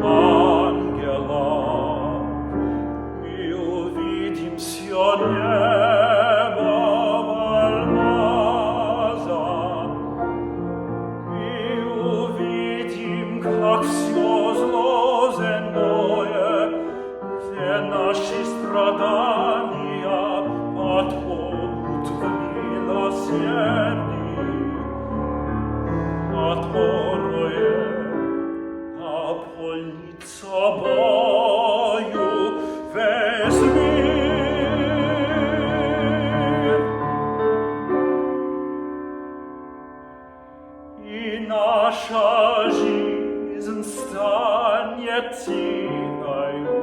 ангелов, и увидим все небо в алмазах, и увидим, как все зло земное, все наши страдания подходят в милосердие, которое наполнит собою весь мир. И наша жизнь станет тихою,